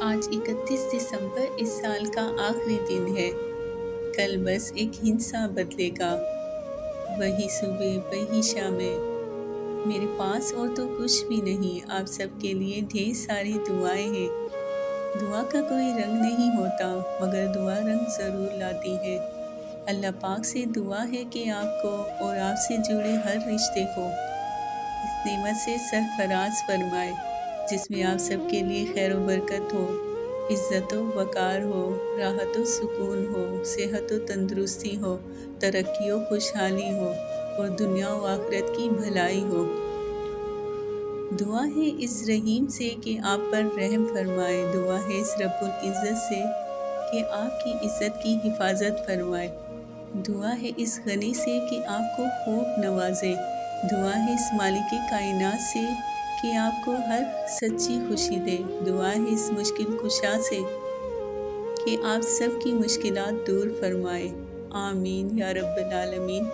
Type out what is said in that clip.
آج 31 دسمبر اس سال کا آخری دن ہے۔ کل بس ایک ہندسہ بدلے گا، وہی صبح وہی شامیں۔ میرے پاس اور تو کچھ بھی نہیں، آپ سب کے لیے ڈھیر ساری دعائیں ہیں۔ دعا کا کوئی رنگ نہیں ہوتا، مگر دعا رنگ ضرور لاتی ہے۔ اللہ پاک سے دعا ہے کہ آپ کو اور آپ سے جڑے ہر رشتے کو اس نعمت سے سرفراز فرمائے، جس میں آپ سب کے لیے خیر و برکت ہو، عزت و وقار ہو، راحت و سکون ہو، صحت و تندرستی ہو، ترقی و خوشحالی ہو اور دنیا و آخرت کی بھلائی ہو۔ دعا ہے اس رحیم سے کہ آپ پر رحم فرمائے، دعا ہے اس رب العزت سے کہ آپ کی عزت کی حفاظت فرمائے، دعا ہے اس غنی سے کہ آپ کو خوب نوازے، دعا ہے اس مالک کائنات سے کہ آپ کو ہر سچی خوشی دے، دعا ہے اس مشکل کشا سے کہ آپ سب کی مشکلات دور فرمائے۔ آمین یا رب العالمین۔